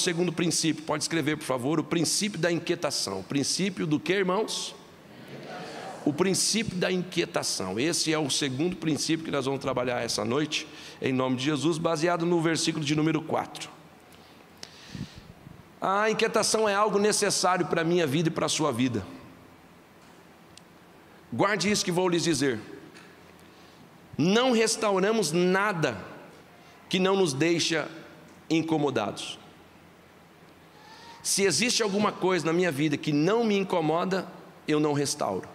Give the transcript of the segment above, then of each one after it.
segundo princípio? Pode escrever, por favor, o princípio da inquietação. O princípio do que, irmãos? O princípio da inquietação. Esse é o segundo princípio que nós vamos trabalhar essa noite, em nome de Jesus, baseado no versículo de número 4. A inquietação é algo necessário para a minha vida e para a sua vida. Guarde isso que vou lhes dizer. Não restauramos nada que não nos deixa incomodados. Se existe alguma coisa na minha vida que não me incomoda, eu não restauro.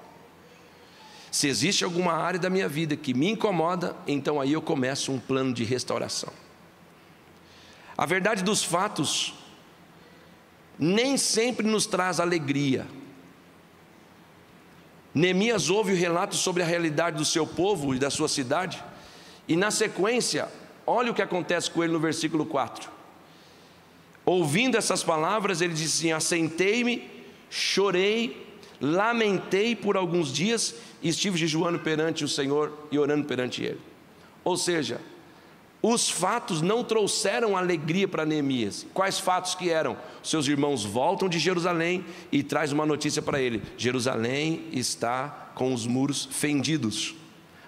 Se existe alguma área da minha vida que me incomoda, então aí eu começo um plano de restauração. A verdade dos fatos nem sempre nos traz alegria. Neemias ouve o relato sobre a realidade do seu povo e da sua cidade, e na sequência, olha o que acontece com ele no versículo 4. Ouvindo essas palavras, ele diz assim: assentei-me, chorei, lamentei por alguns dias, e estive jejuando perante o Senhor e orando perante Ele. Ou seja, os fatos não trouxeram alegria para Neemias. Quais fatos que eram? Seus irmãos voltam de Jerusalém e traz uma notícia para ele: Jerusalém está com os muros fendidos,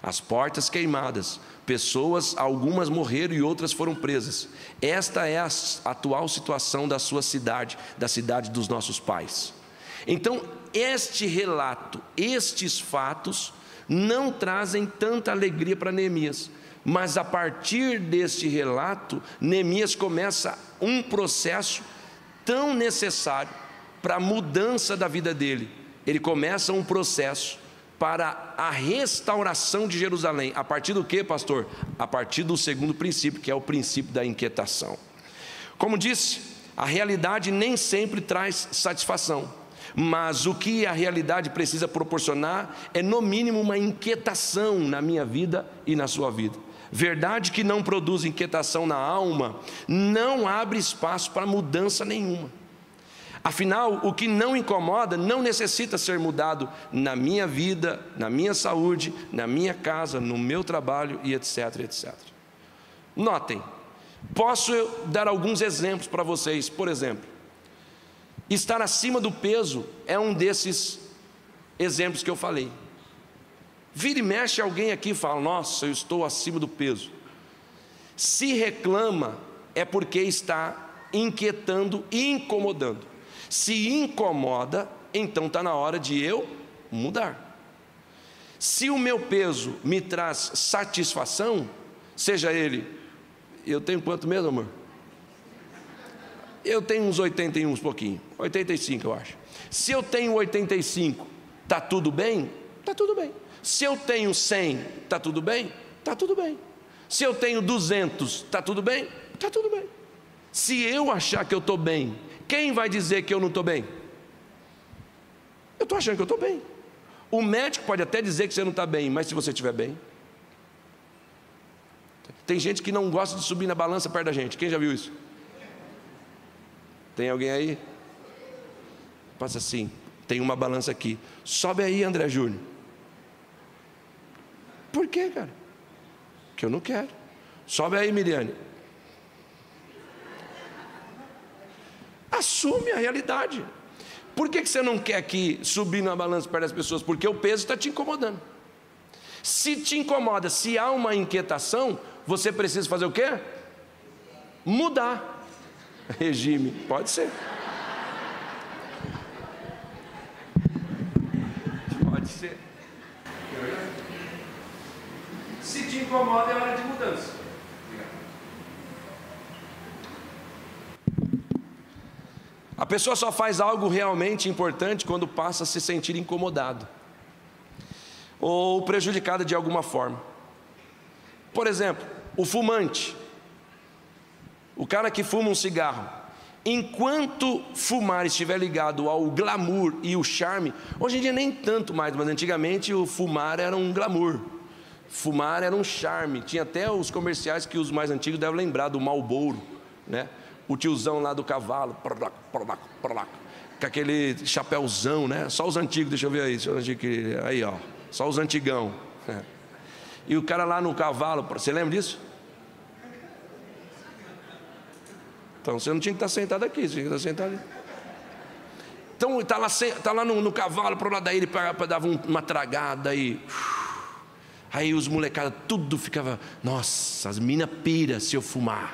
as portas queimadas, pessoas, algumas morreram e outras foram presas. Esta é a atual situação da sua cidade, da cidade dos nossos pais. Então, este relato, estes fatos não trazem tanta alegria para Neemias. Mas a partir deste relato, Neemias começa um processo tão necessário para a mudança da vida dele. Ele começa um processo para a restauração de Jerusalém. A partir do que, pastor? A partir do segundo princípio, que é o princípio da inquietação. Como disse, a realidade nem sempre traz satisfação, mas o que a realidade precisa proporcionar é, no mínimo, uma inquietação na minha vida e na sua vida. Verdade que não produz inquietação na alma não abre espaço para mudança nenhuma. Afinal, o que não incomoda não necessita ser mudado na minha vida, na minha saúde, na minha casa, no meu trabalho e etc, etc. Notem, posso dar alguns exemplos para vocês. Por exemplo, estar acima do peso é um desses exemplos que eu falei. Vira e mexe alguém aqui e fala: nossa, eu estou acima do peso. Se reclama, é porque está inquietando e incomodando. Se incomoda, então está na hora de eu mudar. Se o meu peso me traz satisfação, seja ele, eu tenho quanto mesmo, amor? Eu tenho uns 81, uns pouquinho, 85 eu acho. Se eu tenho 85, está tudo bem? Está tudo bem. Se eu tenho 100, está tudo bem? Está tudo bem. Se eu tenho 200, está tudo bem? Está tudo bem. Se eu achar que eu estou bem, quem vai dizer que eu não estou bem? Eu estou achando que eu estou bem. O médico pode até dizer que você não está bem, mas se você estiver bem. Tem gente que não gosta de subir na balança perto da gente. Quem já viu isso? Tem alguém aí? Passa assim: tem uma balança aqui. Sobe aí, André Júnior. Por quê, cara? Porque eu não quero. Sobe aí, Miriane. Assume a realidade. Por que você não quer aqui subir na balança perto das pessoas? Porque o peso está te incomodando. Se te incomoda, se há uma inquietação, você precisa fazer o quê? Mudar. Regime, pode ser. Pode ser. Se te incomoda, é hora de mudança. A pessoa só faz algo realmente importante quando passa a se sentir incomodado ou prejudicada de alguma forma. Por exemplo, o fumante, o cara que fuma um cigarro, enquanto fumar estiver ligado ao glamour e o charme, hoje em dia nem tanto mais, mas antigamente o fumar era um glamour, fumar era um charme. Tinha até os comerciais que os mais antigos devem lembrar, do Marlboro, né? O tiozão lá do cavalo, com aquele chapéuzão, né? Só os antigos, deixa eu ver aí, aí ó, só os antigão. E o cara lá no cavalo, você lembra disso? Então você não tinha que estar sentado aqui, você tinha que estar sentado ali. Então está lá no cavalo, para o lado daí, ele dava uma tragada aí os molecados tudo ficava, nossa, as minas pira se eu fumar.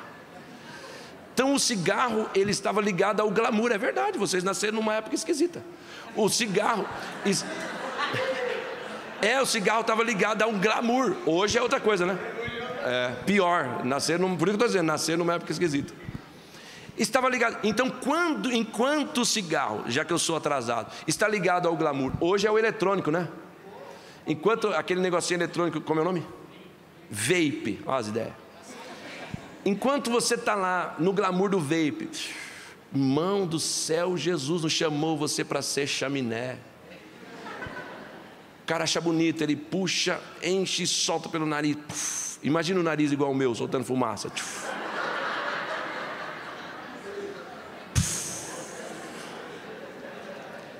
Então o cigarro, ele estava ligado ao glamour, é verdade, vocês nasceram numa época esquisita. O cigarro estava ligado a um glamour. Hoje é outra coisa, né? Pior, por isso que eu estou dizendo, nascer numa época esquisita. Estava ligado. Então, enquanto o cigarro, já que eu sou atrasado, está ligado ao glamour, hoje é o eletrônico, né? Enquanto aquele negocinho eletrônico, como é o nome? Vape, olha as ideias. Enquanto você está lá no glamour do vape, irmão do céu, Jesus não chamou você para ser chaminé. O cara acha bonito, ele puxa, enche e solta pelo nariz. Imagina o nariz igual o meu, soltando fumaça.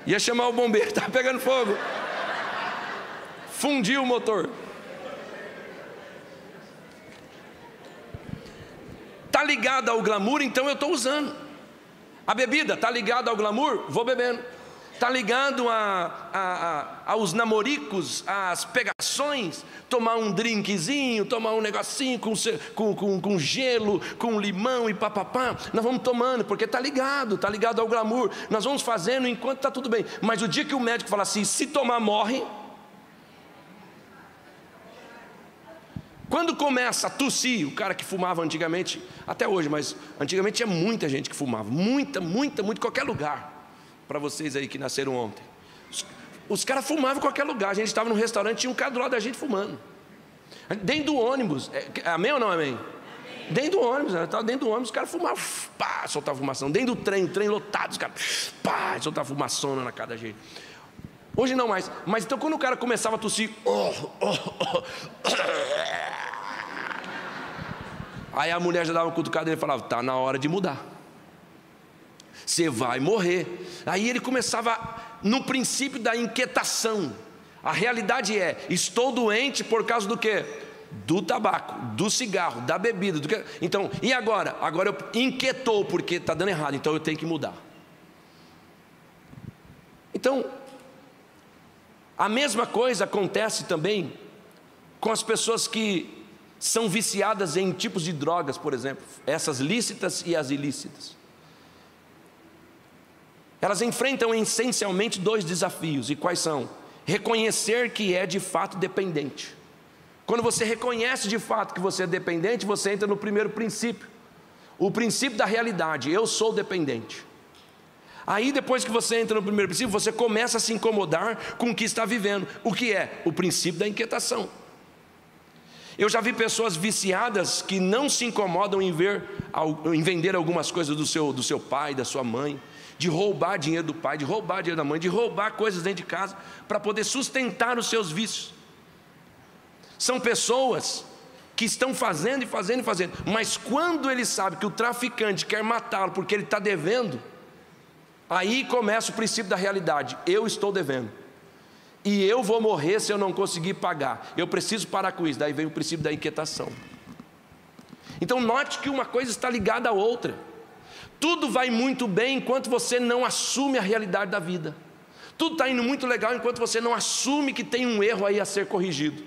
Ia chamar o bombeiro, estava pegando fogo. Fundiu o motor. Está ligado ao glamour, então eu estou usando. A bebida está ligada ao glamour, vou bebendo. Está ligado aos namoricos, às pegações, tomar um drinkzinho, tomar um negocinho com gelo, com limão e papapá. Nós vamos tomando, porque está ligado ao glamour. Nós vamos fazendo enquanto está tudo bem. Mas o dia que o médico fala assim, se tomar morre. Quando começa a tossir, o cara que fumava antigamente, até hoje, mas antigamente tinha muita gente que fumava, muita, qualquer lugar. Para vocês aí que nasceram ontem, os caras fumavam em qualquer lugar. A gente estava num restaurante, tinha um cara do lado da gente fumando, dentro do ônibus. Amém ou não amém? Dentro do ônibus, estava dentro do ônibus, os caras fumavam, pá, soltavam fumação. Dentro do trem lotado, os caras, pá, soltavam fumaçona na cara da gente. Hoje não mais. Mas então quando o cara começava a tossir, aí a mulher já dava uma cutucada e ele falava, está na hora de mudar. Você vai morrer. Aí ele começava no princípio da inquietação. A realidade estou doente por causa do quê? Do tabaco, do cigarro, da bebida. Então, e agora? Agora eu inquietou porque está dando errado, então eu tenho que mudar. Então, a mesma coisa acontece também com as pessoas que são viciadas em tipos de drogas, por exemplo, essas lícitas e as ilícitas. Elas enfrentam essencialmente dois desafios, e quais são? Reconhecer que é de fato dependente. Quando você reconhece de fato que você é dependente, você entra no primeiro princípio, o princípio da realidade, eu sou dependente. Aí depois que você entra no primeiro princípio, você começa a se incomodar com o que está vivendo. O que é? O princípio da inquietação. Eu já vi pessoas viciadas que não se incomodam em vender algumas coisas do seu pai, da sua mãe, de roubar dinheiro do pai, de roubar dinheiro da mãe, de roubar coisas dentro de casa, para poder sustentar os seus vícios. São pessoas que estão fazendo, mas quando ele sabe que o traficante quer matá-lo porque ele está devendo, aí começa o princípio da realidade, eu estou devendo, e eu vou morrer se eu não conseguir pagar, eu preciso parar com isso. Daí vem o princípio da inquietação. Então note que uma coisa está ligada à outra. Tudo vai muito bem enquanto você não assume a realidade da vida. Tudo está indo muito legal enquanto você não assume que tem um erro aí a ser corrigido.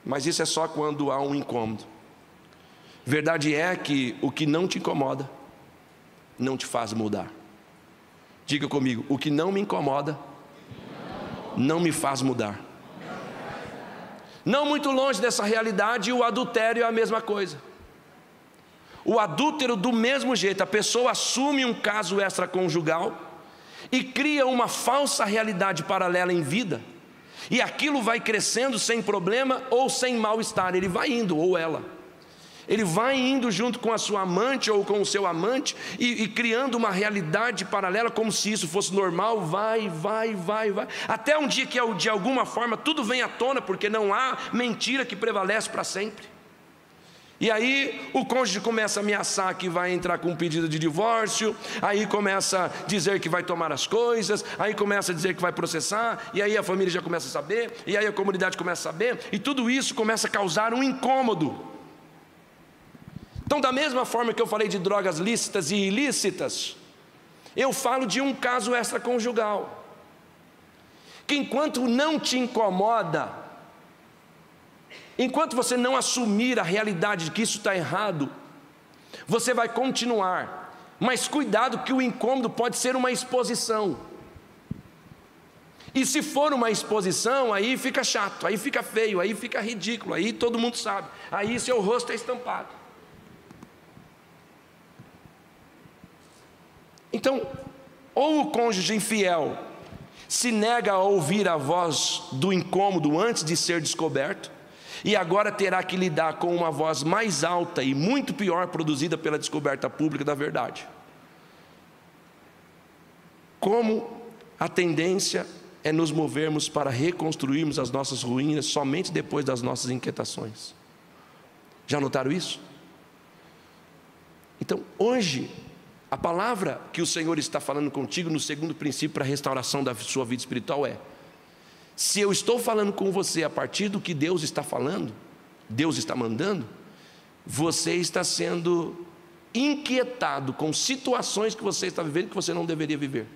Mas isso é só quando há um incômodo. Verdade é que o que não te incomoda não te faz mudar. Diga comigo, o que não me incomoda não me faz mudar. Não muito longe dessa realidade, o adultério é a mesma coisa. O adúltero, do mesmo jeito, a pessoa assume um caso extraconjugal e cria uma falsa realidade paralela em vida, e aquilo vai crescendo sem problema ou sem mal-estar. Ele vai indo, ou ela, ele vai indo junto com a sua amante ou com o seu amante e criando uma realidade paralela como se isso fosse normal. Vai, até um dia que de alguma forma tudo vem à tona, porque não há mentira que prevalece para sempre. E aí o cônjuge começa a ameaçar que vai entrar com um pedido de divórcio, aí começa a dizer que vai tomar as coisas, aí começa a dizer que vai processar, e aí a família já começa a saber, e aí a comunidade começa a saber, e tudo isso começa a causar um incômodo. Então, da mesma forma que eu falei de drogas lícitas e ilícitas, eu falo de um caso extraconjugal, que enquanto não te incomoda, enquanto você não assumir a realidade de que isso está errado, você vai continuar, mas cuidado que o incômodo pode ser uma exposição, e se for uma exposição, aí fica chato, aí fica feio, aí fica ridículo, aí todo mundo sabe, aí seu rosto é estampado. Então, ou o cônjuge infiel se nega a ouvir a voz do incômodo antes de ser descoberto, e agora terá que lidar com uma voz mais alta e muito pior produzida pela descoberta pública da verdade. Como a tendência é nos movermos para reconstruirmos as nossas ruínas somente depois das nossas inquietações. Já notaram isso? Então, hoje, a palavra que o Senhor está falando contigo no segundo princípio para a restauração da sua vida espiritual é: se eu estou falando com você a partir do que Deus está falando, Deus está mandando, você está sendo inquietado com situações que você está vivendo que você não deveria viver.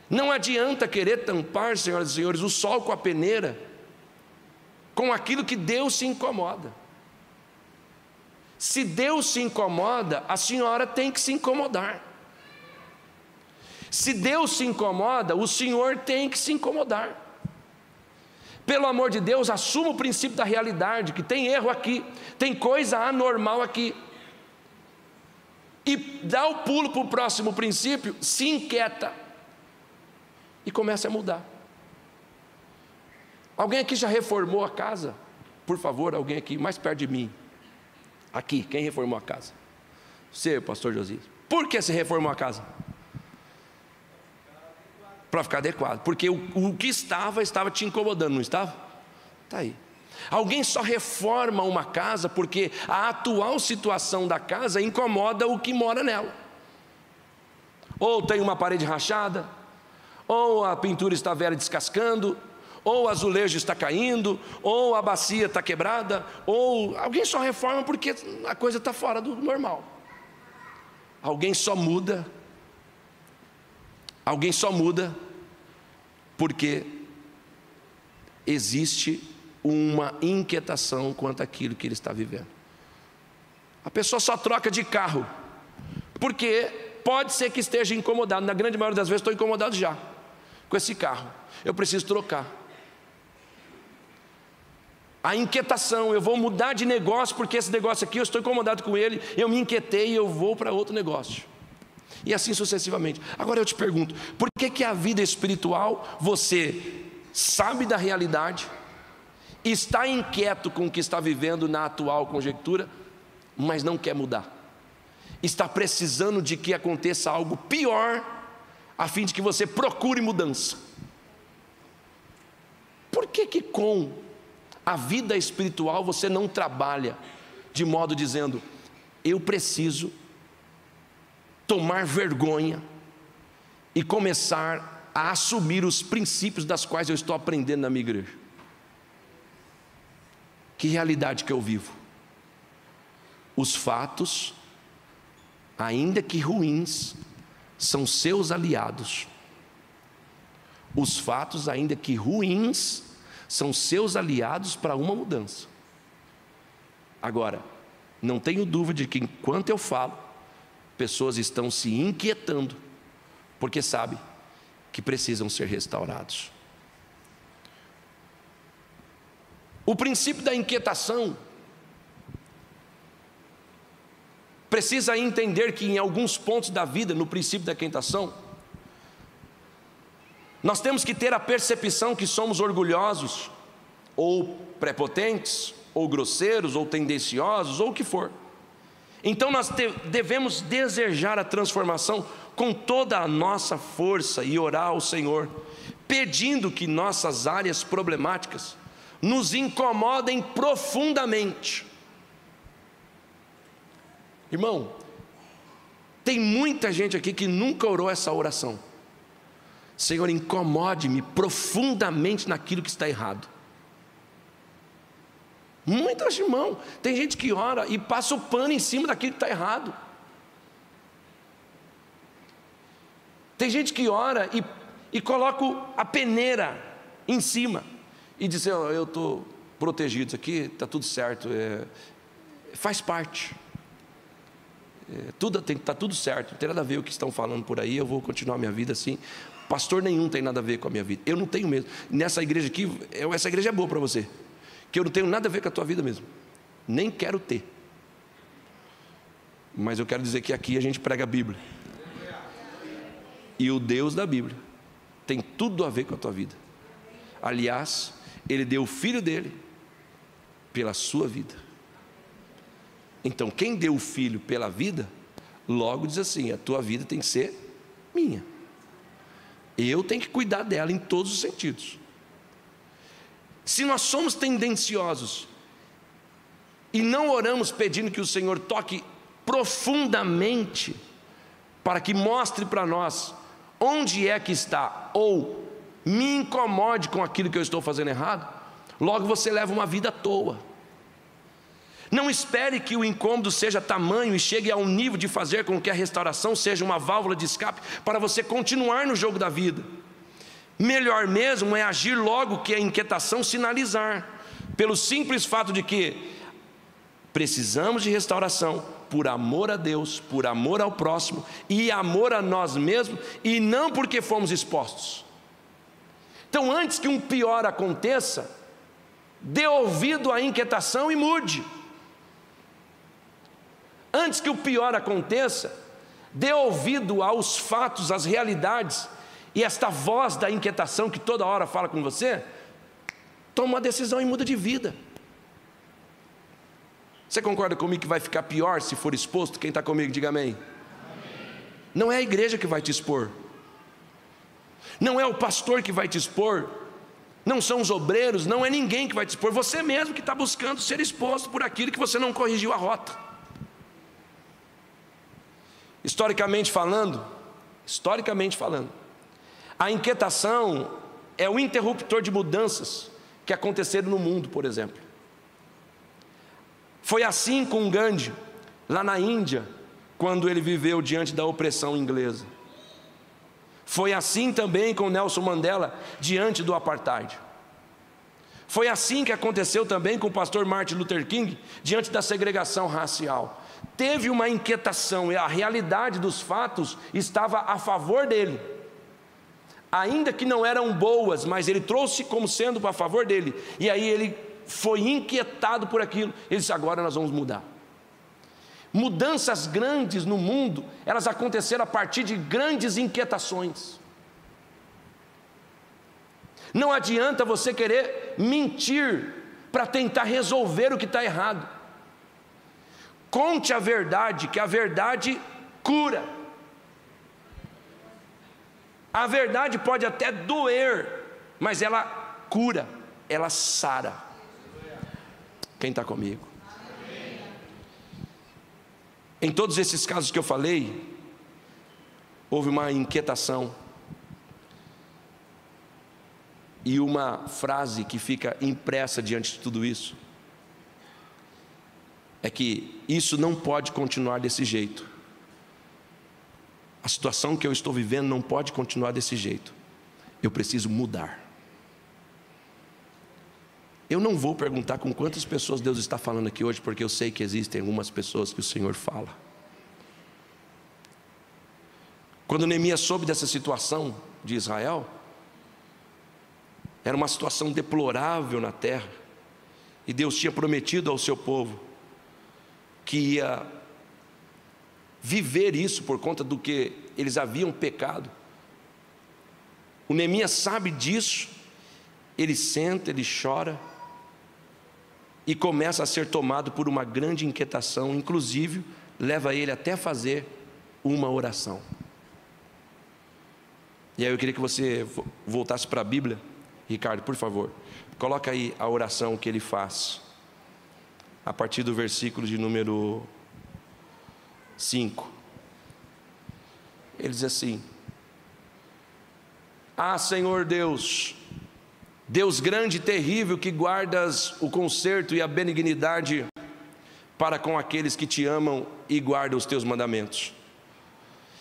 Não adianta querer tampar, senhoras e senhores, o sol com a peneira, com aquilo que Deus se incomoda. Se Deus se incomoda, a senhora tem que se incomodar. Se Deus se incomoda, o senhor tem que se incomodar. Pelo amor de Deus, assuma o princípio da realidade, que tem erro aqui, tem coisa anormal aqui. E dá o pulo para o próximo princípio, se inquieta e comece a mudar. Alguém aqui já reformou a casa? Por favor, alguém aqui mais perto de mim. Aqui, quem reformou a casa? Você, pastor Josias. Por que você reformou a casa? Para ficar adequado. Porque o que estava te incomodando, não estava? Está aí. Alguém só reforma uma casa porque a atual situação da casa incomoda o que mora nela. Ou tem uma parede rachada, ou a pintura está velha descascando, ou o azulejo está caindo, ou a bacia está quebrada, ou alguém só reforma porque a coisa está fora do normal. Alguém só muda porque existe uma inquietação quanto àquilo que ele está vivendo. A pessoa só troca de carro porque pode ser que esteja incomodado. Na grande maioria das vezes estou incomodado já com esse carro, eu preciso trocar. A inquietação, eu vou mudar de negócio porque esse negócio aqui eu estou incomodado com ele, eu me inquietei e eu vou para outro negócio. E assim sucessivamente. Agora eu te pergunto, por que a vida espiritual, você sabe da realidade, está inquieto com o que está vivendo na atual conjectura, mas não quer mudar? Está precisando de que aconteça algo pior, a fim de que você procure mudança. Por que com a vida espiritual você não trabalha de modo dizendo: eu preciso tomar vergonha e começar a assumir os princípios das quais eu estou aprendendo na minha igreja? Que realidade que eu vivo? Os fatos, ainda que ruins, são seus aliados. Os fatos, ainda que ruins, são seus aliados para uma mudança. Agora, não tenho dúvida de que enquanto eu falo, pessoas estão se inquietando, porque sabem que precisam ser restaurados. O princípio da inquietação precisa entender que em alguns pontos da vida, no princípio da inquietação, nós temos que ter a percepção que somos orgulhosos, ou prepotentes, ou grosseiros, ou tendenciosos, ou o que for. Então nós devemos desejar a transformação com toda a nossa força e orar ao Senhor, pedindo que nossas áreas problemáticas nos incomodem profundamente. Irmão, tem muita gente aqui que nunca orou essa oração: Senhor, incomode-me profundamente naquilo que está errado. Muitas, irmão. Tem gente que ora e passa o pano em cima daquilo que está errado. Tem gente que ora e coloca a peneira em cima e diz: eu estou protegido, isso aqui está tudo certo, faz parte, está tudo certo, não tem nada a ver o que estão falando por aí, eu vou continuar minha vida assim. Pastor nenhum tem nada a ver com a minha vida, eu não tenho mesmo. Nessa igreja aqui, essa igreja é boa para você, que eu não tenho nada a ver com a tua vida mesmo, nem quero ter. Mas eu quero dizer que aqui a gente prega a Bíblia, e o Deus da Bíblia tem tudo a ver com a tua vida. Aliás, Ele deu o Filho dele pela sua vida. Então, quem deu o Filho pela vida, logo diz assim: a tua vida tem que ser minha. Eu tenho que cuidar dela em todos os sentidos. Se nós somos tendenciosos e não oramos pedindo que o Senhor toque profundamente, para que mostre para nós onde é que está, ou me incomode com aquilo que eu estou fazendo errado, logo você leva uma vida à toa. Não espere que o incômodo seja tamanho e chegue a um nível de fazer com que a restauração seja uma válvula de escape para você continuar no jogo da vida. Melhor mesmo é agir logo que a inquietação sinalizar, pelo simples fato de que precisamos de restauração por amor a Deus, por amor ao próximo e amor a nós mesmos, e não porque fomos expostos. Então, antes que um pior aconteça, dê ouvido à inquietação e mude. Antes que o pior aconteça, dê ouvido aos fatos, às realidades, e esta voz da inquietação que toda hora fala com você, toma uma decisão e muda de vida. Você concorda comigo que vai ficar pior se for exposto? Quem está comigo, diga amém. Não é a igreja que vai te expor, não é o pastor que vai te expor, não são os obreiros, não é ninguém que vai te expor, você mesmo que está buscando ser exposto por aquilo que você não corrigiu a rota. Historicamente falando, a inquietação é o interruptor de mudanças que aconteceram no mundo, por exemplo. Foi assim com Gandhi, lá na Índia, quando ele viveu diante da opressão inglesa. Foi assim também com Nelson Mandela, diante do apartheid. Foi assim que aconteceu também com o pastor Martin Luther King, diante da segregação racial. Teve uma inquietação e a realidade dos fatos estava a favor dele. Ainda que não eram boas, mas ele trouxe como sendo a favor dele. E aí ele foi inquietado por aquilo. Ele disse: agora nós vamos mudar. Mudanças grandes no mundo, elas aconteceram a partir de grandes inquietações. Não adianta você querer mentir para tentar resolver o que está errado. Conte a verdade, que a verdade cura. A verdade pode até doer, mas ela cura, ela sara. Quem está comigo? Em todos esses casos que eu falei, houve uma inquietação. E uma frase que fica impressa diante de tudo isso é que isso não pode continuar desse jeito. A situação que eu estou vivendo não pode continuar desse jeito. Eu preciso mudar. Eu não vou perguntar com quantas pessoas Deus está falando aqui hoje, porque eu sei que existem algumas pessoas que o Senhor fala. Quando Neemias soube dessa situação de Israel, era uma situação deplorável na terra, e Deus tinha prometido ao seu povo que ia viver isso por conta do que eles haviam pecado. O Neemias sabe disso, ele senta, ele chora, e começa a ser tomado por uma grande inquietação, inclusive leva ele até fazer uma oração. E aí eu queria que você voltasse para a Bíblia, Ricardo, por favor, coloca aí a oração que ele faz, a partir do versículo de número 5. Ele diz assim: ah, Senhor Deus, Deus grande e terrível, que guardas o conserto e a benignidade para com aqueles que te amam e guardam os teus mandamentos.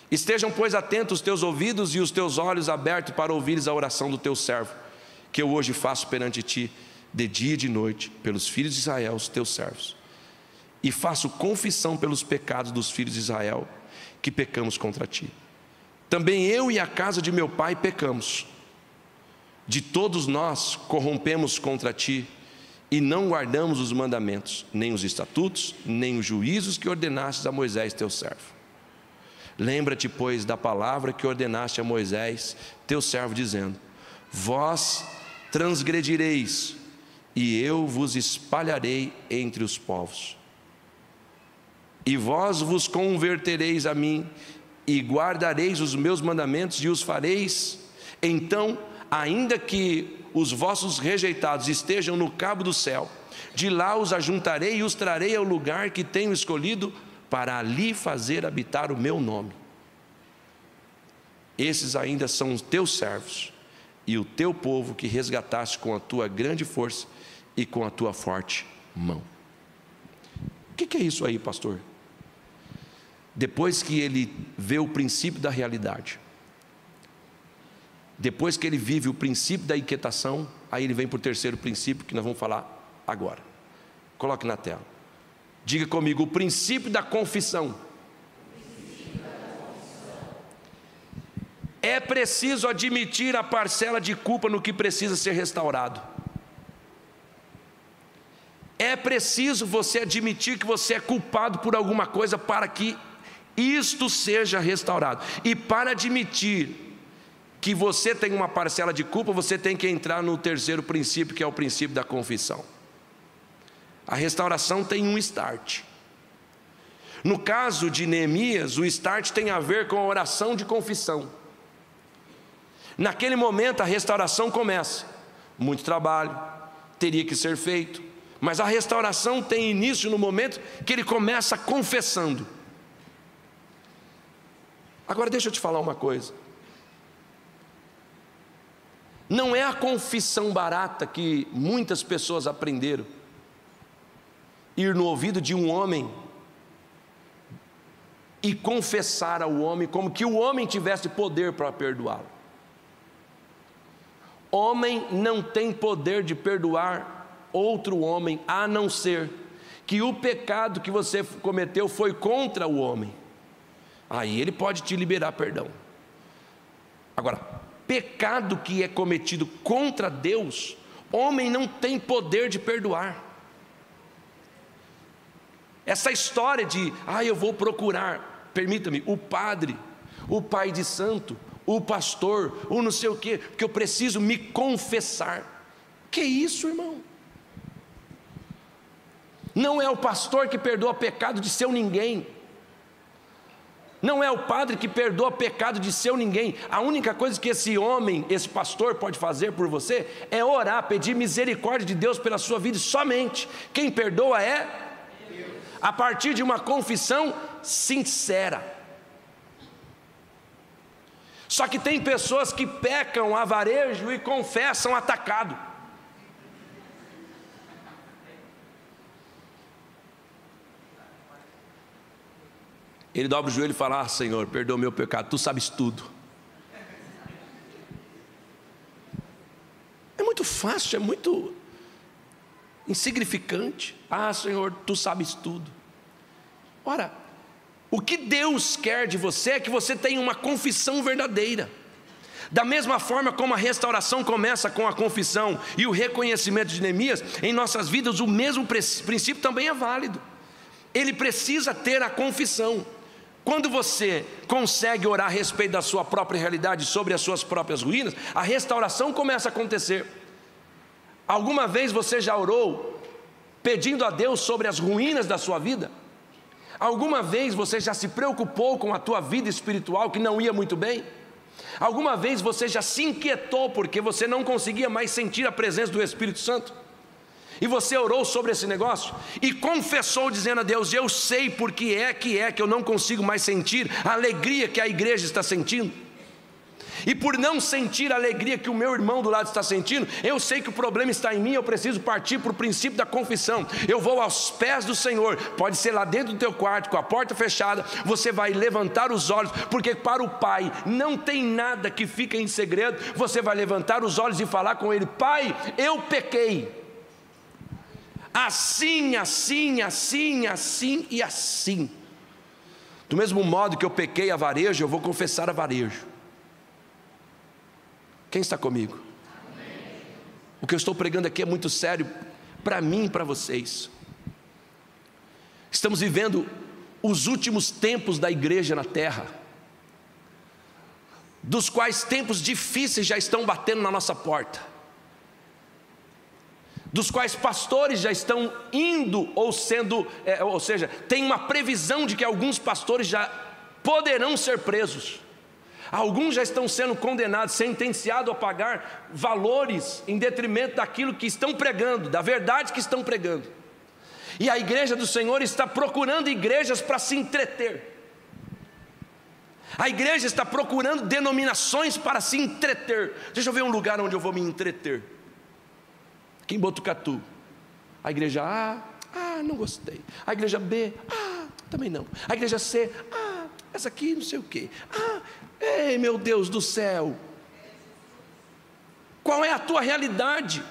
Estejam, pois, atentos os teus ouvidos e os teus olhos abertos para ouvires a oração do teu servo, que eu hoje faço perante ti, de dia e de noite, pelos filhos de Israel, os teus servos. E faço confissão pelos pecados dos filhos de Israel, que pecamos contra ti. Também eu e a casa de meu pai pecamos. De todos nós corrompemos contra ti, e não guardamos os mandamentos, nem os estatutos, nem os juízos que ordenastes a Moisés teu servo. Lembra-te, pois, da palavra que ordenaste a Moisés teu servo, dizendo: vós transgredireis, e eu vos espalharei entre os povos. E vós vos convertereis a mim, e guardareis os meus mandamentos, e os fareis. Então, ainda que os vossos rejeitados estejam no cabo do céu, de lá os ajuntarei e os trarei ao lugar que tenho escolhido, para ali fazer habitar o meu nome. Esses ainda são os teus servos, e o teu povo que resgataste com a tua grande força e com a tua forte mão. O que é isso aí, pastor? Depois que ele vê o princípio da realidade, depois que ele vive o princípio da inquietação, aí ele vem para o terceiro princípio, que nós vamos falar agora. Coloque na tela. Diga comigo: o princípio da confissão. É preciso admitir a parcela de culpa no que precisa ser restaurado. É preciso você admitir que você é culpado por alguma coisa para que isto seja restaurado. E para admitir que você tem uma parcela de culpa, você tem que entrar no terceiro princípio, que é o princípio da confissão. A restauração tem um start. No caso de Neemias, o start tem a ver com a oração de confissão. Naquele momento a restauração começa. Muito trabalho teria que ser feito, mas a restauração tem início no momento que ele começa confessando. Agora deixa eu te falar uma coisa. Não é a confissão barata que muitas pessoas aprenderam, ir no ouvido de um homem e confessar ao homem, como que o homem tivesse poder para perdoá-lo. Homem não tem poder de perdoar outro homem, a não ser que o pecado que você cometeu foi contra o homem. Aí ele pode te liberar perdão. Agora, pecado que é cometido contra Deus, homem não tem poder de perdoar. Essa história de, eu vou procurar, permita-me, o padre, o pai de santo, o pastor, o não sei o quê, porque eu preciso me confessar. Que isso, irmão? Não é o pastor que perdoa pecado de seu ninguém. Não é o padre que perdoa pecado de seu ninguém. A única coisa que esse homem, esse pastor pode fazer por você é orar, pedir misericórdia de Deus pela sua vida somente. Quem perdoa é Deus, a partir de uma confissão sincera. Só que tem pessoas que pecam a varejo e confessam atacado. Ele dobra o joelho e fala: Senhor, perdoa o meu pecado, tu sabes tudo. É muito fácil, é muito insignificante. Senhor, tu sabes tudo. Ora, o que Deus quer de você é que você tenha uma confissão verdadeira. Da mesma forma como a restauração começa com a confissão e o reconhecimento de Neemias, em nossas vidas o mesmo princípio também é válido. Ele precisa ter a confissão. Quando você consegue orar a respeito da sua própria realidade, sobre as suas próprias ruínas, a restauração começa a acontecer. Alguma vez você já orou pedindo a Deus sobre as ruínas da sua vida? Alguma vez você já se preocupou com a tua vida espiritual que não ia muito bem? Alguma vez você já se inquietou porque você não conseguia mais sentir a presença do Espírito Santo? E você orou sobre esse negócio e confessou dizendo a Deus: eu sei porque é que eu não consigo mais sentir a alegria que a igreja está sentindo. e por não sentir a alegria que o meu irmão do lado está sentindo, eu sei que o problema está em mim, eu preciso partir para o princípio da confissão. Eu vou aos pés do Senhor, pode ser lá dentro do teu quarto, com a porta fechada, você vai levantar os olhos, porque para o Pai não tem nada que fica em segredo. Você vai levantar os olhos e falar com Ele: Pai, eu pequei, assim, assim, assim, assim e assim. Do mesmo modo que eu pequei a varejo, eu vou confessar a varejo. Quem está comigo? Amém. O que eu estou pregando aqui é muito sério para mim e para vocês. Estamos vivendo os últimos tempos da igreja na terra, dos quais tempos difíceis já estão batendo na nossa porta, dos quais pastores já estão indo ou sendo, ou seja, tem uma previsão de que alguns pastores já poderão ser presos. Alguns já estão sendo condenados, sentenciados a pagar valores em detrimento daquilo que estão pregando, da verdade que estão pregando. E a igreja do Senhor está procurando igrejas para se entreter. A igreja está procurando denominações para se entreter. Deixa eu ver um lugar onde eu vou me entreter. Aqui em Botucatu, a igreja A, não gostei. A igreja B, também não. A igreja C, essa aqui não sei o quê. Ei, meu Deus do céu. Qual é a tua realidade?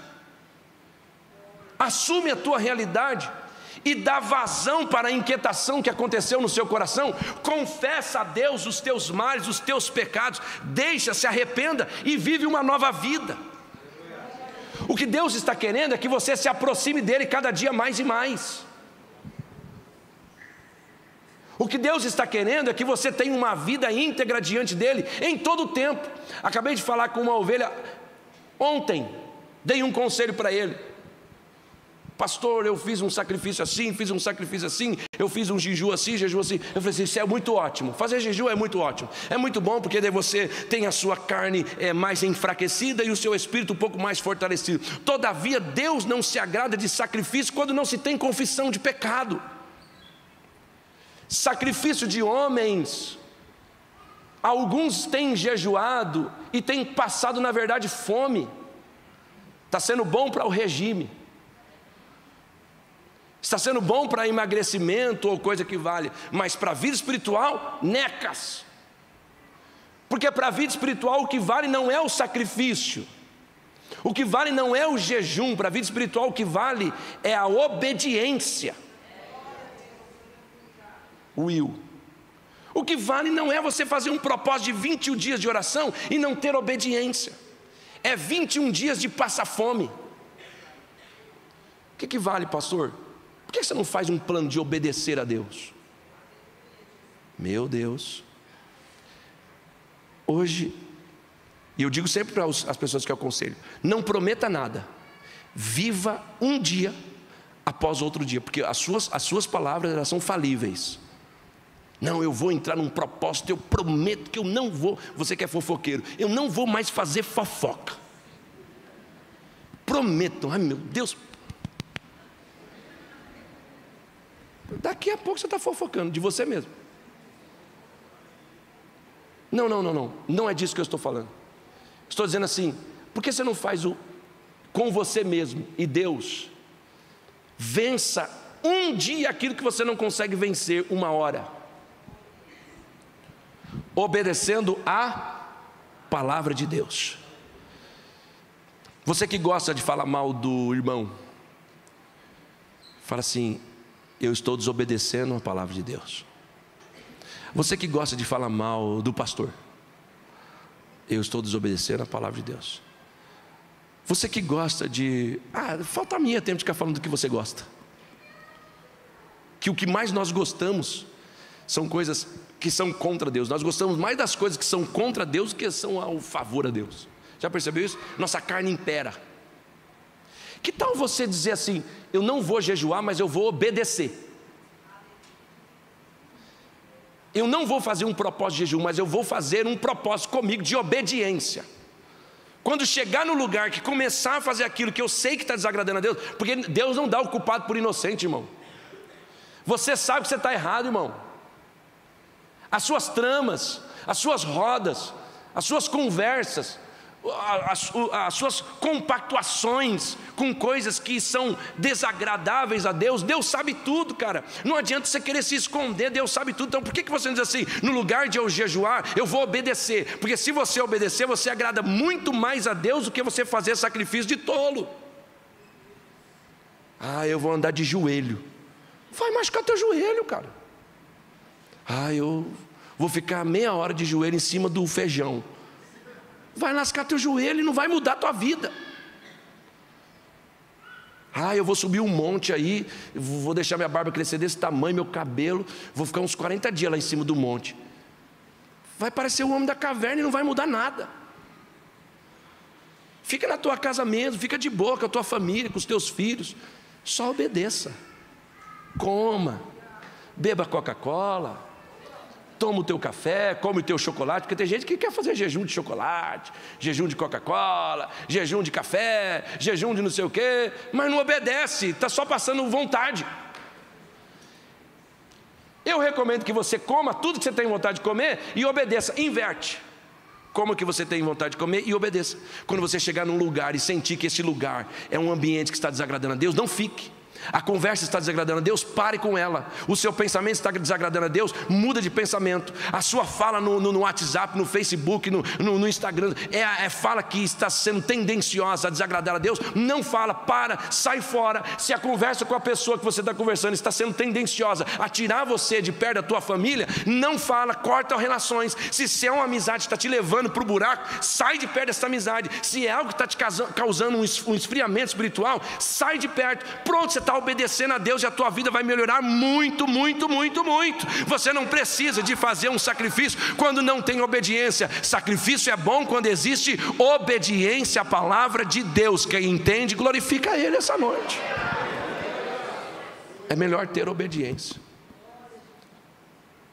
Assume a tua realidade e dá vazão para a inquietação que aconteceu no seu coração. Confessa a Deus os teus males, os teus pecados. Deixa, se arrependa e vive uma nova vida. O que Deus está querendo é que você se aproxime dele cada dia mais e mais. O que Deus está querendo é que você tenha uma vida íntegra diante dele em todo o tempo. Acabei de falar com uma ovelha ontem, dei um conselho para ele: pastor, eu fiz um sacrifício assim, fiz um sacrifício assim, eu fiz um jejum assim, jejum assim. Eu falei assim: isso é muito ótimo, fazer jejum é muito ótimo, é muito bom, porque daí você tem a sua carne mais enfraquecida e o seu espírito um pouco mais fortalecido. Todavia Deus não se agrada de sacrifício quando não se tem confissão de pecado. Sacrifício de homens, alguns têm jejuado e têm passado na verdade fome. Está sendo bom para o regime, está sendo bom para emagrecimento ou coisa que vale, mas para a vida espiritual, necas. Porque para a vida espiritual o que vale não é o sacrifício, o que vale não é o jejum. Para a vida espiritual o que vale é a obediência. O que vale não é você fazer um propósito de 21 dias de oração e não ter obediência. É 21 dias de passar fome. O que vale, pastor? Por que você não faz um plano de obedecer a Deus? Meu Deus. Hoje, e eu digo sempre para as pessoas que eu aconselho: não prometa nada, viva um dia após outro dia, porque as suas palavras, elas são falíveis. Não, eu vou entrar num propósito, eu prometo que eu não vou. Você que é fofoqueiro, eu não vou mais fazer fofoca. Prometo. Ai meu Deus. Daqui a pouco você está fofocando de você mesmo. Não é disso que eu estou falando. Estou dizendo assim: por que você não faz com você mesmo e Deus? Vença um dia aquilo que você não consegue vencer uma hora, obedecendo a palavra de Deus. Você que gosta de falar mal do irmão, fala assim: eu estou desobedecendo a palavra de Deus. Você que gosta de falar mal do pastor, eu estou desobedecendo a palavra de Deus. Você que gosta de... falta a minha tempo de ficar falando do que você gosta. Que o que mais nós gostamos são coisas que são contra Deus. Nós gostamos mais das coisas que são contra Deus do que são ao favor a Deus. Já percebeu isso? Nossa carne impera. Que tal você dizer assim: eu não vou jejuar, mas eu vou obedecer. Eu não vou fazer um propósito de jejum, mas eu vou fazer um propósito comigo de obediência. Quando chegar no lugar que começar a fazer aquilo que eu sei que está desagradando a Deus, porque Deus não dá o culpado por inocente, irmão. Você sabe que você está errado, irmão. As suas tramas, as suas rodas, as suas conversas, as suas compactuações com coisas que são desagradáveis a Deus. Deus sabe tudo, cara. Não adianta você querer se esconder, Deus sabe tudo. Então por que você não diz assim: no lugar de eu jejuar, eu vou obedecer? Porque se você obedecer, você agrada muito mais a Deus do que você fazer sacrifício de tolo. Eu vou andar de joelho. Vai machucar teu joelho, cara. Eu vou ficar meia hora de joelho em cima do feijão. Vai lascar teu joelho e não vai mudar a tua vida. Eu vou subir um monte aí, vou deixar minha barba crescer desse tamanho, meu cabelo, vou ficar uns 40 dias lá em cima do monte. Vai parecer o homem da caverna e não vai mudar nada. Fica na tua casa mesmo, fica de boa com a tua família, com os teus filhos. Só obedeça. Coma, beba Coca-Cola, toma o teu café, come o teu chocolate, porque tem gente que quer fazer jejum de chocolate, jejum de Coca-Cola, jejum de café, jejum de não sei o quê, mas não obedece, está só passando vontade. Eu recomendo que você coma tudo que você tem vontade de comer e obedeça, inverte. Coma o que você tem vontade de comer e obedeça. Quando você chegar num lugar e sentir que esse lugar é um ambiente que está desagradando a Deus, não fique. A conversa está desagradando a Deus, pare com ela. O seu pensamento está desagradando a Deus, muda de pensamento. A sua fala no WhatsApp, no Facebook, no Instagram, é fala que está sendo tendenciosa a desagradar a Deus. Não fala, para, sai fora. Se a conversa com a pessoa que você está conversando está sendo tendenciosa a tirar você de perto da tua família, não fala, corta relações. Se é uma amizade que está te levando para o buraco, sai de perto dessa amizade. Se é algo que está te causando um esfriamento espiritual, sai de perto. Pronto, você está obedecendo a Deus e a tua vida vai melhorar muito, muito, muito, muito. Você não precisa de fazer um sacrifício quando não tem obediência. Sacrifício é bom quando existe obediência à palavra de Deus. Quem entende, glorifica a Ele essa noite. É melhor ter obediência.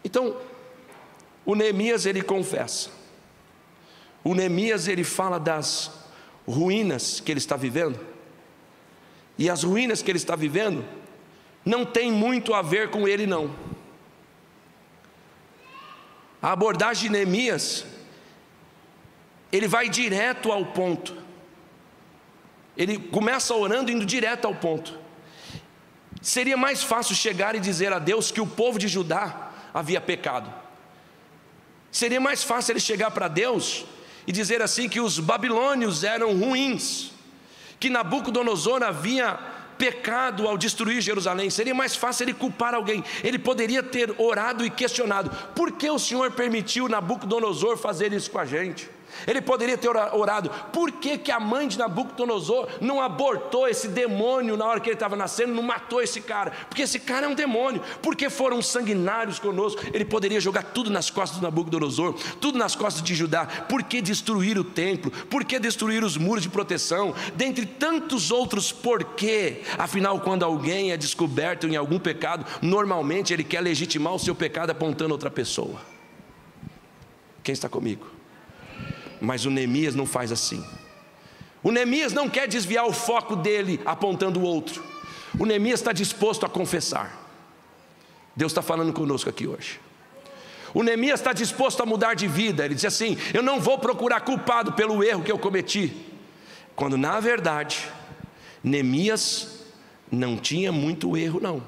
Então, o Neemias, ele confessa. O Neemias, ele fala das ruínas que ele está vivendo. E as ruínas que ele está vivendo não tem muito a ver com ele, não. A abordagem de Neemias, ele vai direto ao ponto. Ele começa orando indo direto ao ponto. Seria mais fácil chegar e dizer a Deus que o povo de Judá havia pecado. Seria mais fácil ele chegar para Deus e dizer assim que os babilônios eram ruins, que Nabucodonosor havia pecado ao destruir Jerusalém. Seria mais fácil ele culpar alguém. Ele poderia ter orado e questionado: por que o Senhor permitiu Nabucodonosor fazer isso com a gente? Ele poderia ter orado: por que a mãe de Nabucodonosor não abortou esse demônio na hora que ele estava nascendo, não matou esse cara? Porque esse cara é um demônio. Por que foram sanguinários conosco? Ele poderia jogar tudo nas costas de Nabucodonosor, tudo nas costas de Judá. Por que destruir o templo? Por que destruir os muros de proteção? Dentre tantos outros porquê. Afinal, quando alguém é descoberto em algum pecado, normalmente ele quer legitimar o seu pecado apontando outra pessoa. Quem está comigo? Mas o Neemias não faz assim. O Neemias não quer desviar o foco dele apontando o outro. O Neemias está disposto a confessar. Deus está falando conosco aqui hoje. O Neemias está disposto a mudar de vida. Ele diz assim: eu não vou procurar culpado pelo erro que eu cometi. Quando na verdade Neemias não tinha muito erro, não.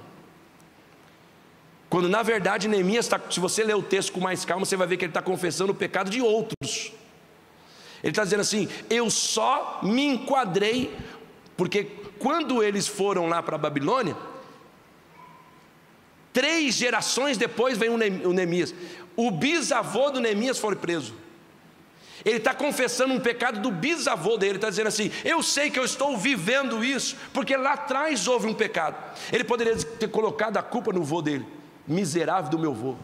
Quando na verdade Neemias está, se você ler o texto com mais calma, você vai ver que ele está confessando o pecado de outros. Ele está dizendo assim: eu só me enquadrei, porque quando eles foram lá para a Babilônia, 3 gerações depois vem o Neemias. O bisavô do Neemias foi preso. Ele está confessando um pecado do bisavô dele. Ele está dizendo assim: eu sei que eu estou vivendo isso, porque lá atrás houve um pecado. Ele poderia ter colocado a culpa no vô dele: miserável do meu vô,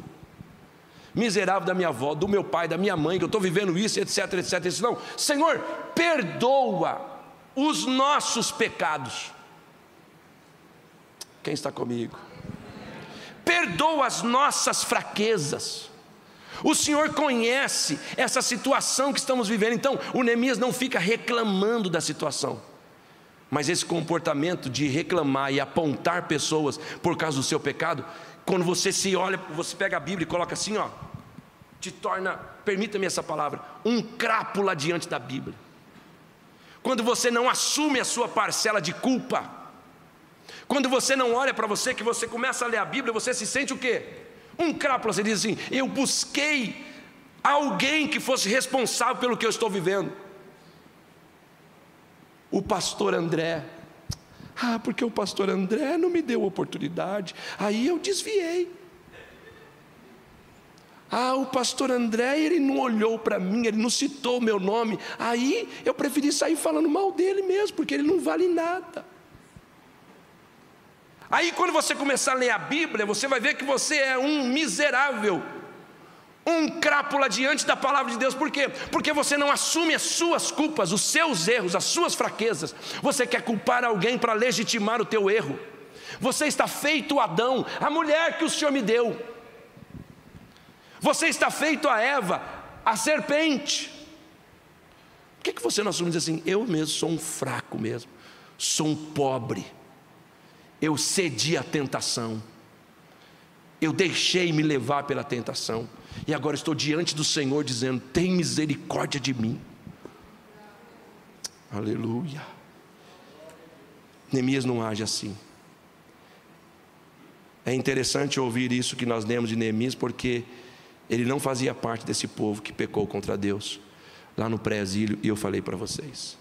miserável da minha avó, do meu pai, da minha mãe, que eu estou vivendo isso, etc, etc. Ele disse: não, Senhor, perdoa os nossos pecados. Quem está comigo? Perdoa as nossas fraquezas. O Senhor conhece essa situação que estamos vivendo. Então o Neemias não fica reclamando da situação, mas esse comportamento de reclamar e apontar pessoas por causa do seu pecado, quando você se olha, você pega a Bíblia e coloca assim, ó, te torna, permita-me essa palavra, um crápula diante da Bíblia. Quando você não assume a sua parcela de culpa, quando você não olha para você, que você começa a ler a Bíblia, você se sente o quê? Um crápula. Você diz assim: eu busquei alguém que fosse responsável pelo que eu estou vivendo. O pastor André, porque o pastor André não me deu oportunidade, aí eu desviei. O pastor André, ele não olhou para mim, ele não citou o meu nome, aí eu preferi sair falando mal dele mesmo, porque ele não vale nada. Aí quando você começar a ler a Bíblia, você vai ver que você é um miserável, um crápula diante da palavra de Deus. Por quê? Porque você não assume as suas culpas, os seus erros, as suas fraquezas. Você quer culpar alguém para legitimar o teu erro. Você está feito Adão, a mulher que o Senhor me deu. Você está feito a Eva, a serpente. Por que você não assume e diz assim: eu mesmo sou um fraco mesmo, sou um pobre, eu cedi à tentação, eu deixei me levar pela tentação, e agora estou diante do Senhor dizendo: tem misericórdia de mim. Aleluia. Neemias não age assim. É interessante ouvir isso que nós lemos de Neemias, porque ele não fazia parte desse povo que pecou contra Deus lá no pré-exílio. E eu falei para vocês,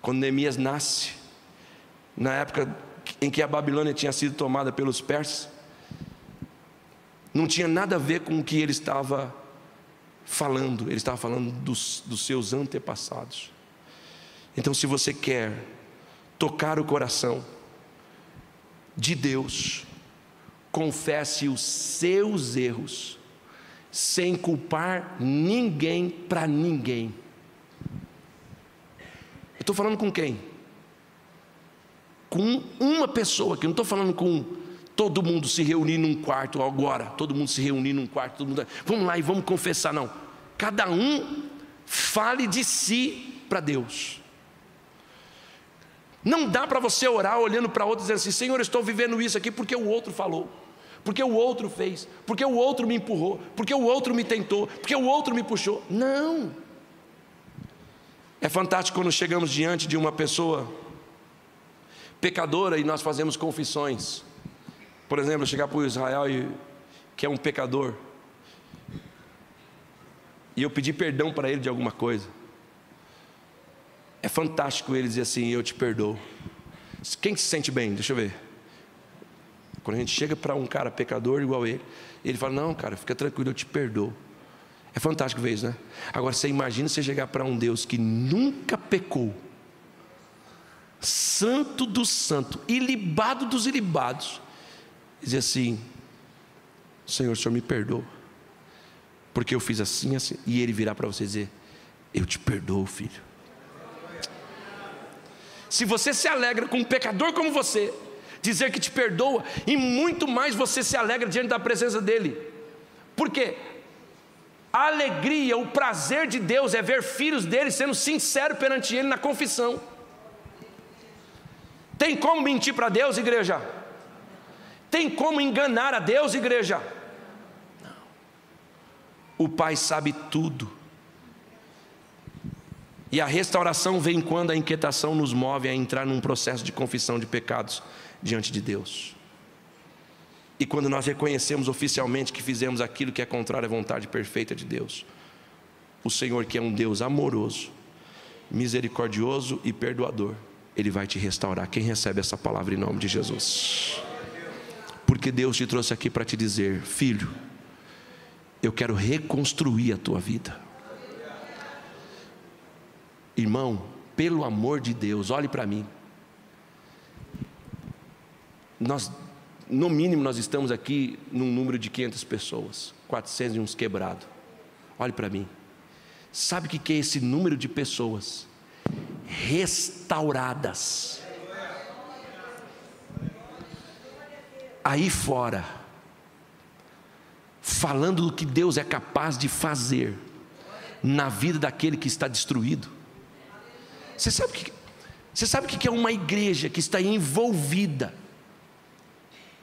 quando Neemias nasce, na época em que a Babilônia tinha sido tomada pelos persas, não tinha nada a ver com o que ele estava falando. Ele estava falando dos seus antepassados. Então, se você quer tocar o coração de Deus, confesse os seus erros, sem culpar ninguém para ninguém. Eu estou falando com quem? Com uma pessoa, que eu não estou falando com todo mundo se reunir num quarto agora, todo mundo se reunir num quarto, todo mundo, vamos lá e vamos confessar. Não, cada um fale de si para Deus. Não dá para você orar olhando para outro e dizer assim: Senhor, eu estou vivendo isso aqui porque o outro falou, porque o outro fez, porque o outro me empurrou, porque o outro me tentou, porque o outro me puxou. Não. É fantástico quando chegamos diante de uma pessoa pecadora e nós fazemos confissões. Por exemplo, chegar para o Israel, que é um pecador, e eu pedir perdão para ele de alguma coisa. É fantástico ele dizer assim: eu te perdoo. Quem se sente bem? Deixa eu ver. Quando a gente chega para um cara pecador igual ele fala: não, cara, fica tranquilo, eu te perdoo. É fantástico ver isso, né? Agora você imagina você chegar para um Deus que nunca pecou, santo do santo, ilibado dos ilibados, e dizer assim: Senhor, o Senhor me perdoa, porque eu fiz assim, assim. E ele virar para você e dizer: eu te perdoo, filho. Se você se alegra com um pecador como você, dizer que te perdoa, e muito mais você se alegra diante da presença dele. Por quê? A alegria, o prazer de Deus é ver filhos dele sendo sinceros perante ele na confissão. Tem como mentir para Deus, igreja? Tem como enganar a Deus, igreja? Não. O Pai sabe tudo. E a restauração vem quando a inquietação nos move a entrar num processo de confissão de pecados diante de Deus. E quando nós reconhecemos oficialmente que fizemos aquilo que é contrário à vontade perfeita de Deus, o Senhor, que é um Deus amoroso, misericordioso e perdoador, Ele vai te restaurar. Quem recebe essa palavra em nome de Jesus? Porque Deus te trouxe aqui para te dizer: filho, eu quero reconstruir a tua vida. Irmão, pelo amor de Deus, olhe para mim. Nós, no mínimo, nós estamos aqui num número de 500 pessoas, 400 e uns quebrados. Olhe para mim. Sabe o que é esse número de pessoas restauradas aí fora, falando do que Deus é capaz de fazer na vida daquele que está destruído? Você sabe o que é uma igreja que está envolvida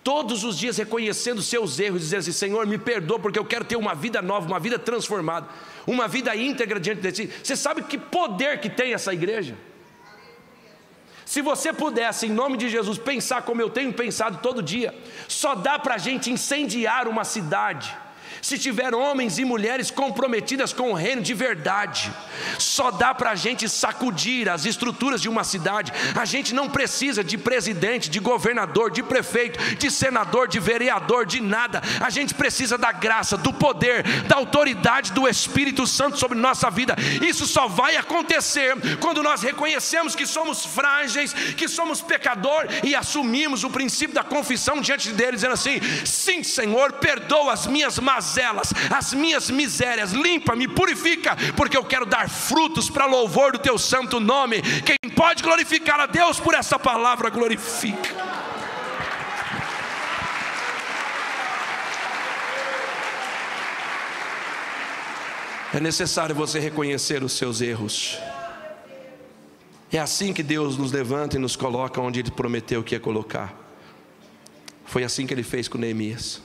todos os dias reconhecendo seus erros, dizendo assim: Senhor, me perdoa, porque eu quero ter uma vida nova, uma vida transformada, uma vida íntegra diante de Ti. Você sabe que poder que tem essa igreja? Se você pudesse, em nome de Jesus, pensar como eu tenho pensado todo dia, só dá para a gente incendiar uma cidade se tiver homens e mulheres comprometidas com o reino de verdade. Só dá para a gente sacudir as estruturas de uma cidade. A gente não precisa de presidente, de governador, de prefeito, de senador, de vereador, de nada. A gente precisa da graça, do poder, da autoridade do Espírito Santo sobre nossa vida. Isso só vai acontecer quando nós reconhecemos que somos frágeis, que somos pecador, e assumimos o princípio da confissão diante dele, dizendo assim: sim, Senhor, perdoa as minhas mazelas, as minhas misérias, limpa-me, purifica, porque eu quero dar frutos para louvor do teu santo nome. Quem pode glorificar a Deus por essa palavra, glorifica. É necessário você reconhecer os seus erros. É assim que Deus nos levanta e nos coloca onde Ele prometeu que ia colocar. Foi assim que Ele fez com Neemias.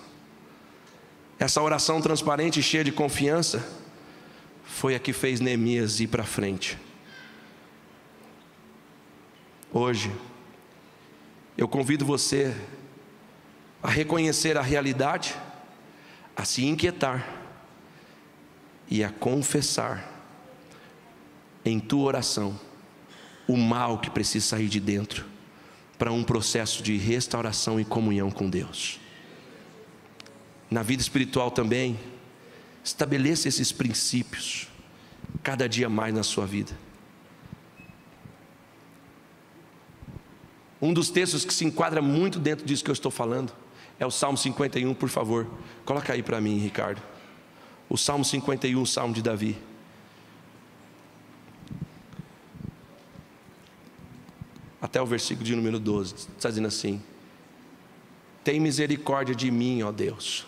Essa oração transparente e cheia de confiança foi a que fez Neemias ir para frente. Hoje, eu convido você a reconhecer a realidade, a se inquietar e a confessar em tua oração o mal que precisa sair de dentro para um processo de restauração e comunhão com Deus. Na vida espiritual também, estabeleça esses princípios cada dia mais na sua vida. Um dos textos que se enquadra muito dentro disso que eu estou falando é o Salmo 51, por favor. Coloca aí para mim, Ricardo. O Salmo 51, o Salmo de Davi. Até o versículo de número 12, está dizendo assim: tem misericórdia de mim, ó Deus,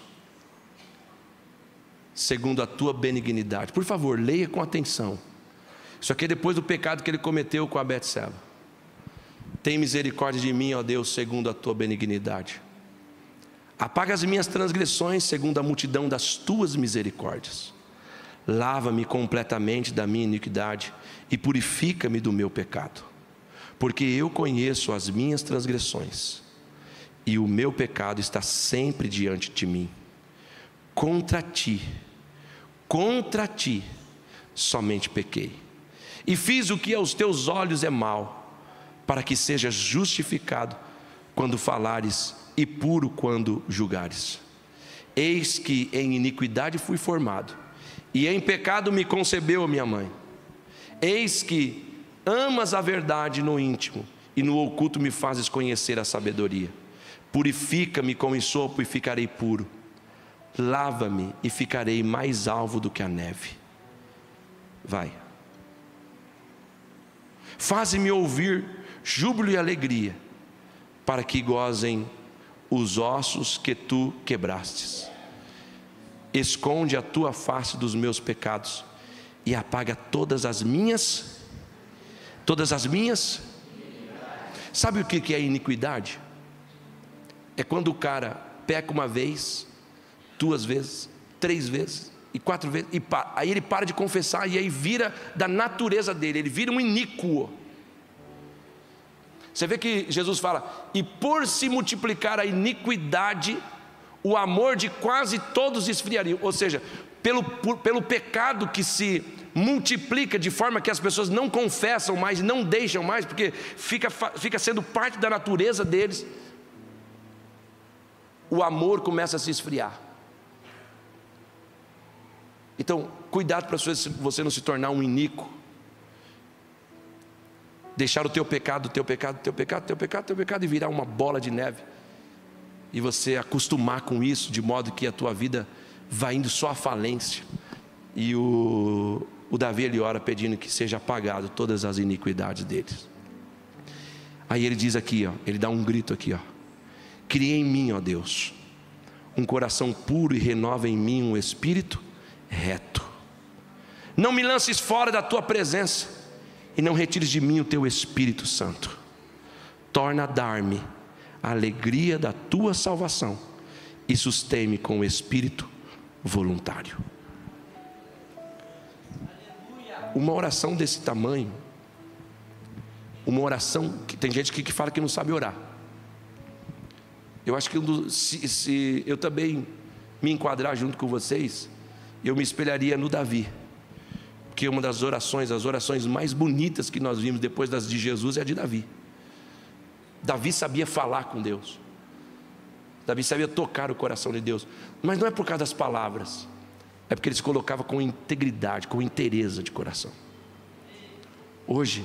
segundo a tua benignidade. Por favor, leia com atenção. Isso aqui é depois do pecado que ele cometeu com a Betseba. Tem misericórdia de mim, ó Deus, segundo a tua benignidade. Apaga as minhas transgressões segundo a multidão das tuas misericórdias. Lava-me completamente da minha iniquidade e purifica-me do meu pecado. Porque eu conheço as minhas transgressões e o meu pecado está sempre diante de mim. Contra ti somente pequei, e fiz o que aos teus olhos é mal, para que sejas justificado quando falares e puro quando julgares. Eis que em iniquidade fui formado, e em pecado me concebeu a minha mãe. Eis que amas a verdade no íntimo, e no oculto me fazes conhecer a sabedoria. Purifica-me com ensopo e ficarei puro. Lava-me e ficarei mais alvo do que a neve. Vai. Faze-me ouvir júbilo e alegria, para que gozem os ossos que tu quebrastes. Esconde a tua face dos meus pecados e apaga todas as minhas. Sabe o que é iniquidade? É quando o cara peca uma vez, 2 vezes, 3 vezes e 4 vezes, e aí ele para de confessar, e aí vira da natureza dele, ele vira um iníquo. Você vê que Jesus fala: e por se multiplicar a iniquidade, o amor de quase todos esfriaria. Ou seja, pelo pecado que se multiplica de forma que as pessoas não confessam mais, não deixam mais, porque fica sendo parte da natureza deles, o amor começa a se esfriar. Então, cuidado para você não se tornar um iníquo, deixar o teu pecado e virar uma bola de neve, e você acostumar com isso, de modo que a tua vida vai indo só à falência. E o Davi, ele ora pedindo que seja apagado todas as iniquidades deles. Aí ele diz aqui, ó, ele dá um grito aqui, ó: cria em mim, ó Deus, um coração puro e renova em mim um espírito reto. Não me lances fora da tua presença e não retires de mim o teu Espírito Santo. Torna a dar-me a alegria da tua salvação e sustém-me com o espírito voluntário. Uma oração desse tamanho, uma oração que tem gente que fala que não sabe orar. Eu acho que se eu também me enquadrar junto com vocês, eu me espelharia no Davi, porque uma das orações, as orações mais bonitas que nós vimos depois das de Jesus é a de Davi. Davi sabia falar com Deus, Davi sabia tocar o coração de Deus, mas não é por causa das palavras, é porque ele se colocava com integridade, com inteireza de coração. Hoje,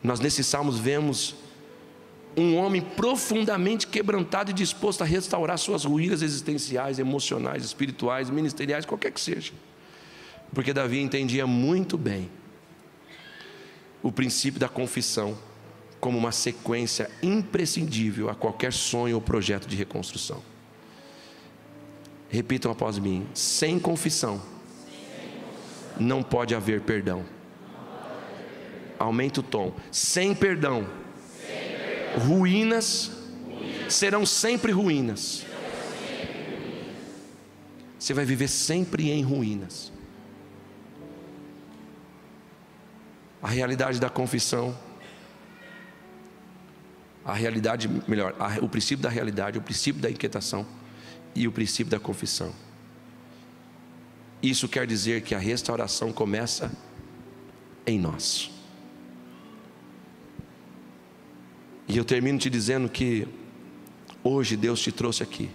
nós nesses salmos vemos um homem profundamente quebrantado e disposto a restaurar suas ruínas existenciais, emocionais, espirituais, ministeriais, qualquer que seja. Porque Davi entendia muito bem o princípio da confissão como uma sequência imprescindível a qualquer sonho ou projeto de reconstrução. Repitam após mim: sem confissão não pode haver perdão. Aumenta o tom. Sem perdão, ruínas serão sempre ruínas. Você vai viver sempre em ruínas. A realidade da confissão, o princípio da realidade, o princípio da inquietação e o princípio da confissão. Isso quer dizer que a restauração começa em nós. E eu termino te dizendo que hoje Deus te trouxe aqui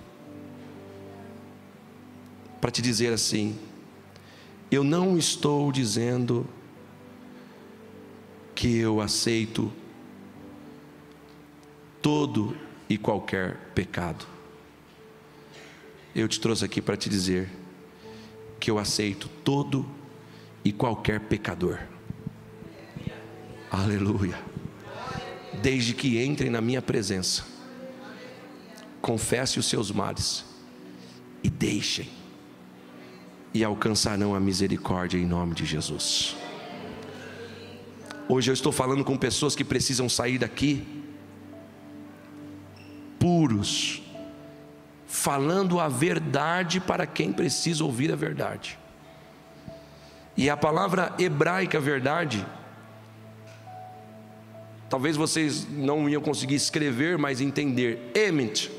para te dizer assim: eu não estou dizendo que eu aceito todo e qualquer pecado. Eu te trouxe aqui para te dizer que eu aceito todo e qualquer pecador. Aleluia. Desde que entrem na minha presença, confesse os seus males e deixem, e alcançarão a misericórdia em nome de Jesus. Hoje eu estou falando com pessoas que precisam sair daqui puros, falando a verdade para quem precisa ouvir a verdade. E a palavra hebraica verdade, talvez vocês não iam conseguir escrever, mas entender. Emet.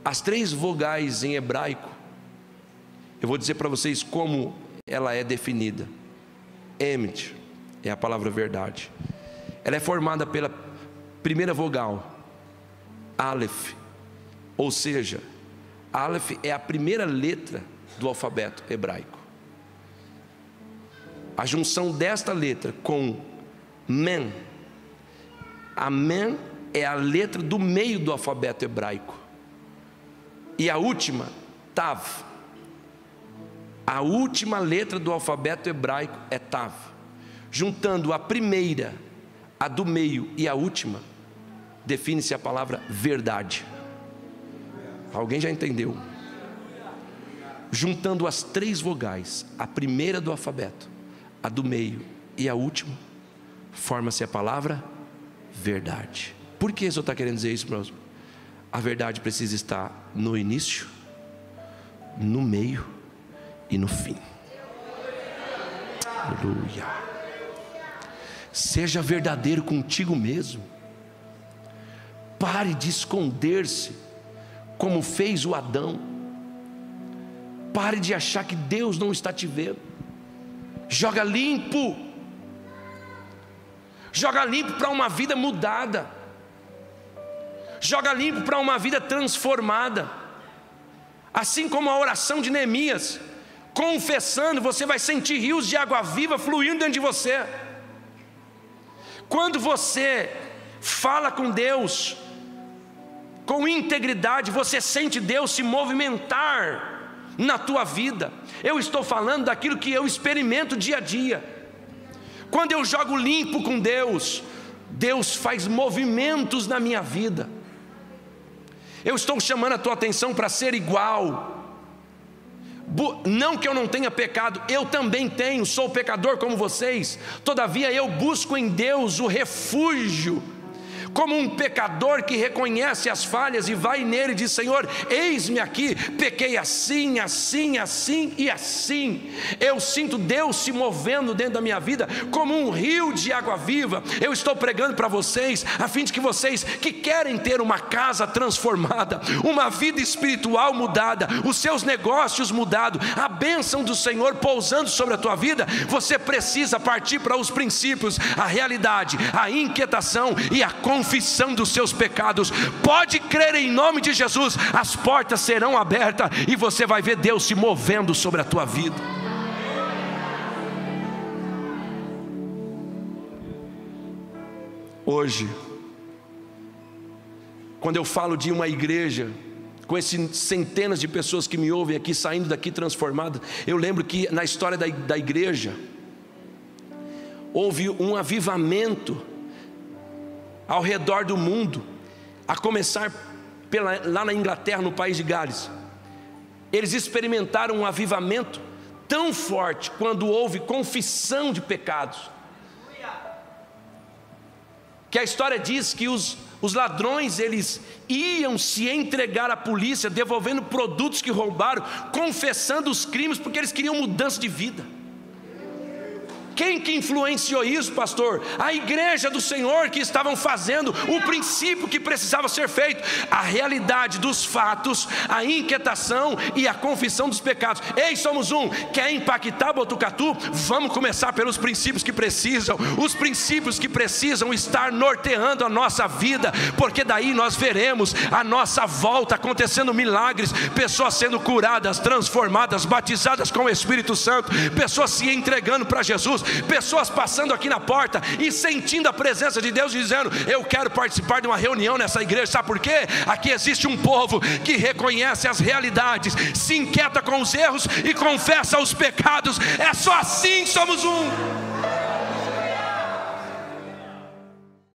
As 3 vogais em hebraico, eu vou dizer para vocês como ela é definida. Emet é a palavra verdade. Ela é formada pela primeira vogal, Aleph. Ou seja, Aleph é a primeira letra do alfabeto hebraico. A junção desta letra com Men, a Men é a letra do meio do alfabeto hebraico. E a última, Tav. A última letra do alfabeto hebraico é Tav. Juntando a primeira, a do meio e a última, define-se a palavra verdade. Alguém já entendeu? Juntando as 3 vogais, a primeira do alfabeto, a do meio e a última, forma-se a palavra verdade. Por que o senhor está querendo dizer isso, meu irmão? A verdade precisa estar no início, no meio e no fim. Aleluia. Seja verdadeiro contigo mesmo. Pare de esconder-se como fez o Adão. Pare de achar que Deus não está te vendo. Joga limpo. Joga limpo para uma vida mudada. Joga limpo para uma vida transformada. Assim como a oração de Neemias, confessando, você vai sentir rios de água viva fluindo dentro de você. Quando você fala com Deus com integridade, você sente Deus se movimentar na tua vida. Eu estou falando daquilo que eu experimento dia a dia. Quando eu jogo limpo com Deus, Deus faz movimentos na minha vida. Eu estou chamando a tua atenção para ser igual. Não que eu não tenha pecado, eu também tenho, sou pecador como vocês. Todavia eu busco em Deus o refúgio, como um pecador que reconhece as falhas e vai nele e diz: Senhor, eis-me aqui, pequei assim, assim, assim e assim. Eu sinto Deus se movendo dentro da minha vida como um rio de água viva. Eu estou pregando para vocês, a fim de que vocês que querem ter uma casa transformada, uma vida espiritual mudada, os seus negócios mudados, a bênção do Senhor pousando sobre a tua vida, você precisa partir para os princípios, a realidade, a inquietação e a confissão dos seus pecados. Pode crer em nome de Jesus, as portas serão abertas e você vai ver Deus se movendo sobre a tua vida. Hoje, quando eu falo de uma igreja com esses centenas de pessoas que me ouvem aqui, saindo daqui transformadas, eu lembro que na história da igreja houve um avivamento ao redor do mundo, a começar lá na Inglaterra, no país de Gales. Eles experimentaram um avivamento tão forte quando houve confissão de pecados, que a história diz que os ladrões, eles iam se entregar à polícia, devolvendo produtos que roubaram, confessando os crimes, porque eles queriam mudança de vida. Quem que influenciou isso, pastor? A igreja do Senhor, que estavam fazendo o princípio que precisava ser feito, a realidade dos fatos, a inquietação e a confissão dos pecados. Ei, somos um, quer impactar Botucatu? Vamos começar pelos princípios que precisam, os princípios que precisam estar norteando a nossa vida, porque daí nós veremos a nossa volta acontecendo milagres, pessoas sendo curadas, transformadas, batizadas com o Espírito Santo, pessoas se entregando para Jesus, pessoas passando aqui na porta e sentindo a presença de Deus, dizendo: eu quero participar de uma reunião nessa igreja. Sabe por quê? Aqui existe um povo que reconhece as realidades, se inquieta com os erros e confessa os pecados. É só assim somos um.